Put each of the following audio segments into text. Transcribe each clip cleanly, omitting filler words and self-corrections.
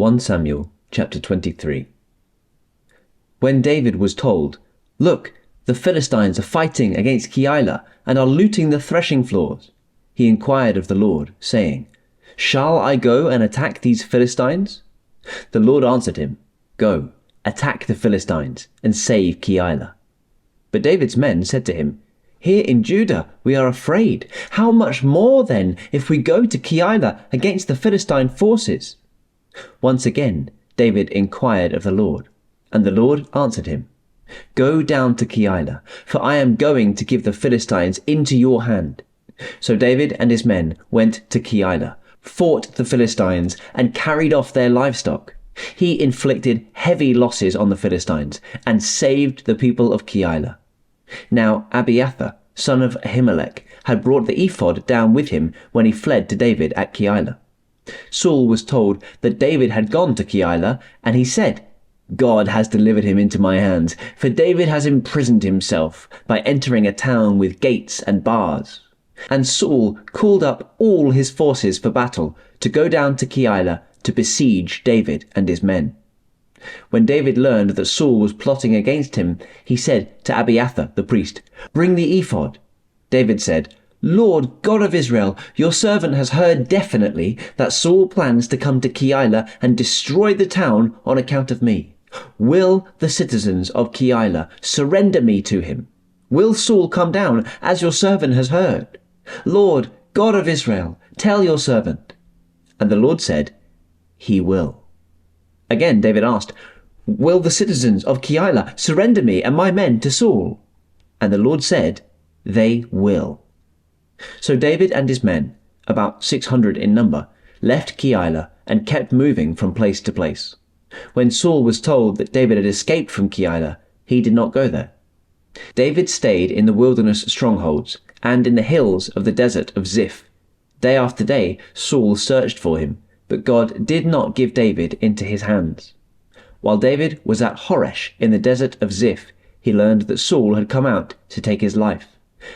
1 Samuel chapter 23. When David was told, "Look, the Philistines are fighting against Keilah and are looting the threshing floors," he inquired of the Lord, saying, "Shall I go and attack these Philistines?" The Lord answered him, "Go, attack the Philistines and save Keilah." But David's men said to him, "Here in Judah we are afraid. How much more then if we go to Keilah against the Philistine forces?" Once again David inquired of the Lord, and the Lord answered him, "Go down to Keilah, for I am going to give the Philistines into your hand." So David and his men went to Keilah, fought the Philistines, and carried off their livestock. He inflicted heavy losses on the Philistines and saved the people of Keilah. Now Abiathar, son of Ahimelech, had brought the ephod down with him when he fled to David at Keilah. Saul was told that David had gone to Keilah, and he said, "God has delivered him into my hands, for David has imprisoned himself by entering a town with gates and bars." And Saul called up all his forces for battle to go down to Keilah to besiege David and his men. When David learned that Saul was plotting against him, he said to Abiathar the priest, "Bring the ephod." David said, "Lord God of Israel, your servant has heard definitely that Saul plans to come to Keilah and destroy the town on account of me. Will the citizens of Keilah surrender me to him? Will Saul come down, as your servant has heard? Lord God of Israel, tell your servant." And the Lord said, "He will." Again David asked, "Will the citizens of Keilah surrender me and my men to Saul?" And the Lord said, "They will." So David and his men, about 600 in number, left Keilah and kept moving from place to place. When Saul was told that David had escaped from Keilah, he did not go there. David stayed in the wilderness strongholds and in the hills of the desert of Ziph. Day after day Saul searched for him, but God did not give David into his hands. While David was at Horesh in the desert of Ziph, he learned that Saul had come out to take his life.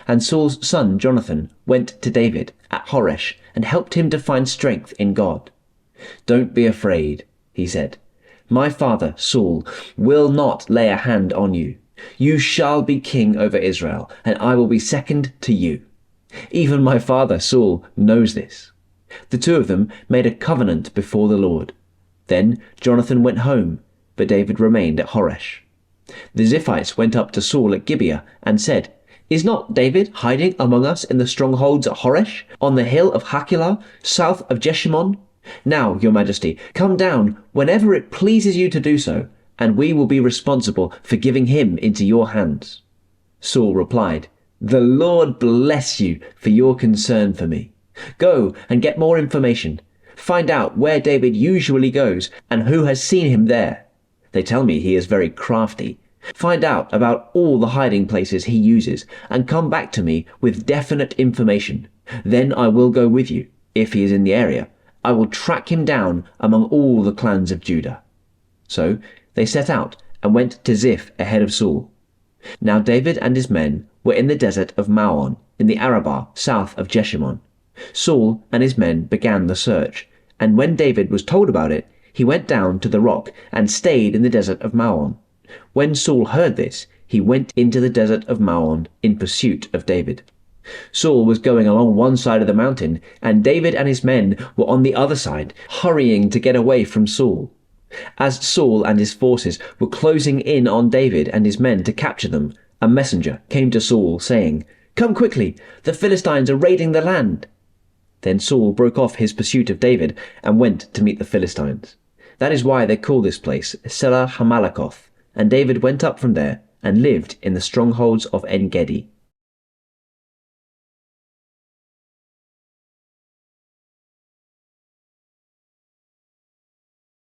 And Saul's son Jonathan went to David at Horesh and helped him to find strength in God. "Don't be afraid," he said. "My father Saul will not lay a hand on you. You shall be king over Israel, and I will be second to you. Even my father Saul knows this." The two of them made a covenant before the Lord. Then Jonathan went home, but David remained at Horesh. The Ziphites went up to Saul at Gibeah and said, "Is not David hiding among us in the strongholds at Horesh, on the hill of Hachilah, south of Jeshimon? Now, your majesty, come down whenever it pleases you to do so, and we will be responsible for giving him into your hands." Saul replied, "The Lord bless you for your concern for me. Go and get more information. Find out where David usually goes and who has seen him there. They tell me he is very crafty. Find out about all the hiding places he uses and come back to me with definite information. Then I will go with you. If he is in the area, I will track him down among all the clans of Judah." So they set out and went to Ziph ahead of Saul. Now David and his men were in the desert of Maon, in the Arabah south of Jeshimon. Saul and his men began the search, and when David was told about it, he went down to the rock and stayed in the desert of Maon. When Saul heard this, he went into the desert of Maon in pursuit of David. Saul was going along one side of the mountain, and David and his men were on the other side, hurrying to get away from Saul. As Saul and his forces were closing in on David and his men to capture them, a messenger came to Saul, saying, "Come quickly, the Philistines are raiding the land." Then Saul broke off his pursuit of David and went to meet the Philistines. That is why they call this place Selah Hamalakoth, and David went up from there and lived in the strongholds of En-Gedi.